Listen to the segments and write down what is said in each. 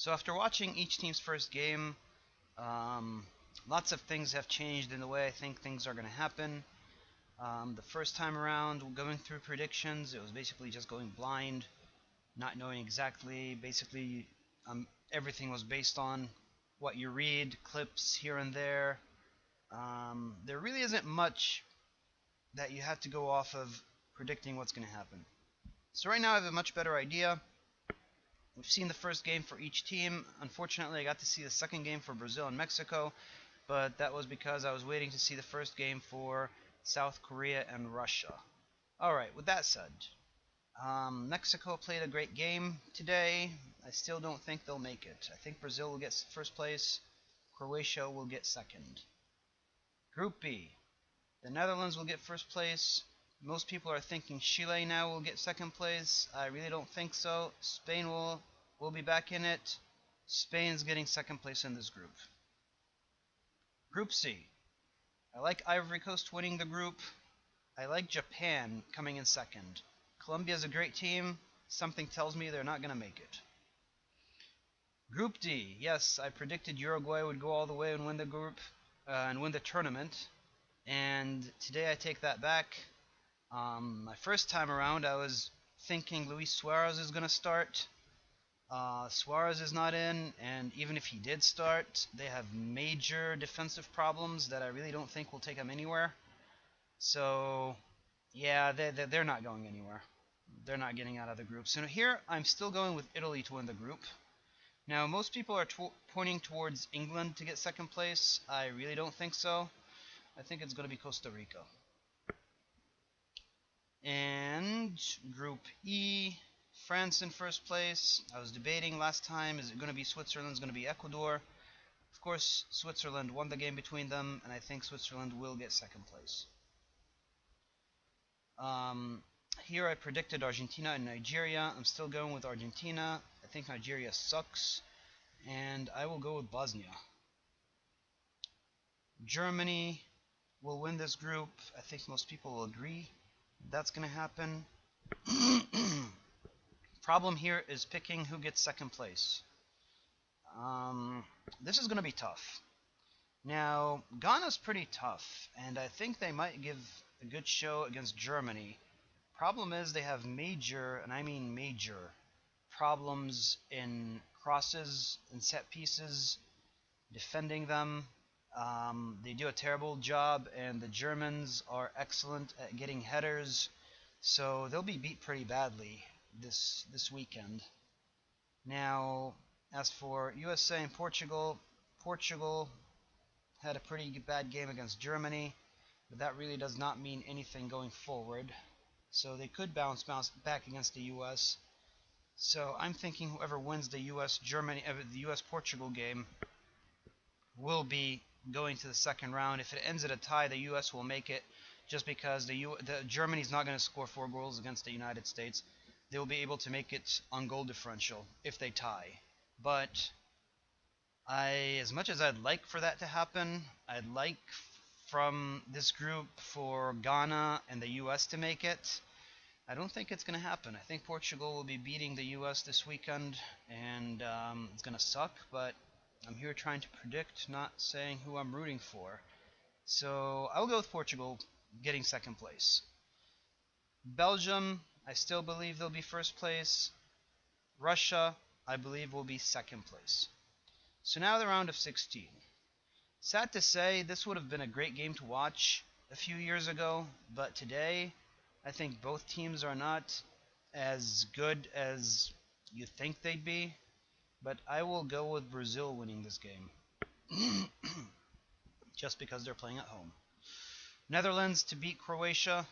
So after watching each team's first game, um, lots of things have changed in the way I think things are going to happen. The first time around, going through predictions, it was basically just going blind, not knowing exactly. Basically, everything was based on what you read, clips here and there. There really isn't much that you have to go off of predicting what's going to happen. So right now I have a much better idea. We've seen the first game for each team. Unfortunately, I got to see the second game for Brazil and Mexico, but that was because I was waiting to see the first game for South Korea and Russia. Alright, with that said, Mexico played a great game today. I still don't think they'll make it. I think Brazil will get first place. Croatia will get second. Group B. The Netherlands will get first place. Most people are thinking Chile now will get second place. I really don't think so. Spain will be back in it. Spain's getting second place in this group. Group C. I like Ivory Coast winning the group. I like Japan coming in second. Colombia's a great team. Something tells me they're not going to make it. Group D. Yes, I predicted Uruguay would go all the way and win the group and win the tournament. And today I take that back. My first time around, I was thinking Luis Suarez is going to start. Suarez is not in, and even if he did start, they have major defensive problems that I really don't think will take them anywhere. So, yeah, they're not going anywhere. They're not getting out of the group. So here, I'm still going with Italy to win the group. Now, most people are pointing towards England to get second place. I really don't think so. I think it's going to be Costa Rica. And Group E, France in first place. I was debating last time, is it going to be Switzerland, is it going to be Ecuador? Of course, Switzerland won the game between them, and I think Switzerland will get second place. Here I predicted Argentina and Nigeria. I'm still going with Argentina. I think Nigeria sucks, and I will go with Bosnia. Germany will win this group. I think most people will agree that's going to happen. Problem here is picking who gets second place. This is going to be tough. Now, Ghana's pretty tough, and I think they might give a good show against Germany. Problem is they have major, and I mean major, problems in crosses and set pieces, defending them. They do a terrible job, and the Germans are excellent at getting headers, so they'll be beat pretty badly this weekend. Now, as for USA and Portugal, Portugal had a pretty bad game against Germany, but that really does not mean anything going forward. So they could bounce back against the US. So I'm thinking whoever wins the the US Portugal game will be going to the second round. If it ends at a tie, the US will make it, just because the Germany's not going to score 4 goals against the United States. They will be able to make it on goal differential if they tie. But as much as I'd like for that to happen, I'd like from this group for Ghana and the US to make it. I don't think it's going to happen. I think Portugal will be beating the US this weekend, and it's going to suck, but I'm here trying to predict, not saying who I'm rooting for. So I'll go with Portugal getting second place. Belgium, I still believe they'll be first place. Russia, I believe, will be second place. So now the round of 16. Sad to say, this would have been a great game to watch a few years ago, but today I think both teams are not as good as you think they'd be. But I will go with Brazil winning this game. Just because they're playing at home. Netherlands to beat Croatia.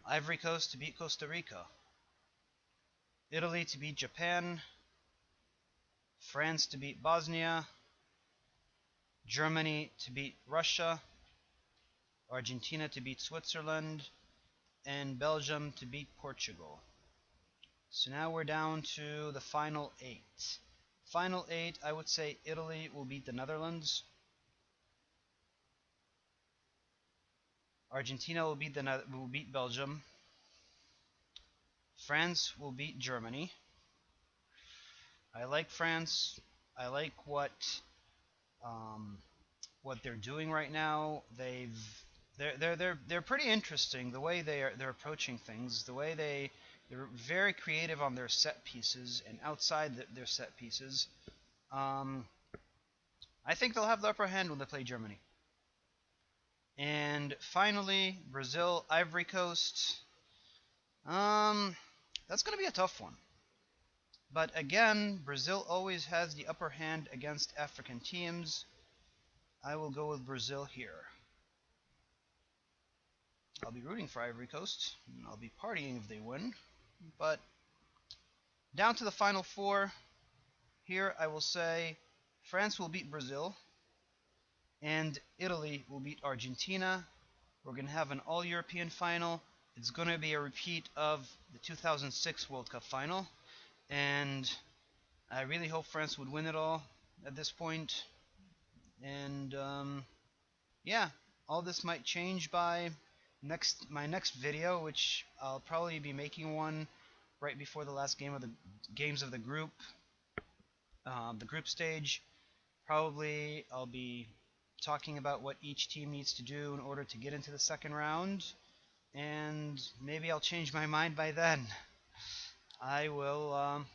Ivory Coast to beat Costa Rica. Italy to beat Japan. France to beat Bosnia. Germany to beat Russia. Argentina to beat Switzerland. And Belgium to beat Portugal. So now we're down to the final 8. Final 8, I would say Italy will beat the Netherlands. Argentina will beat Belgium. France will beat Germany. I like France. I like um, what they're doing right now. They're pretty interesting. The way they're approaching things, the way they're very creative on their set pieces and outside their set pieces. Um, I think they'll have the upper hand when they play Germany. And finally, Brazil, Ivory Coast. Um, that's going to be a tough one. But again, Brazil always has the upper hand against African teams. I will go with Brazil here. I'll be rooting for Ivory Coast. And I'll be partying if they win. But down to the final four. Here I will say France will beat Brazil. And Italy will beat Argentina. We're going to have an all-European final. It's going to be a repeat of the 2006 World Cup final. And I really hope France would win it all at this point. And yeah, all this might change by my next video, which I'll probably be making one right before the last games of the group stage. Probably I'll be talking about what each team needs to do in order to get into the second round, and maybe I'll change my mind by then. I will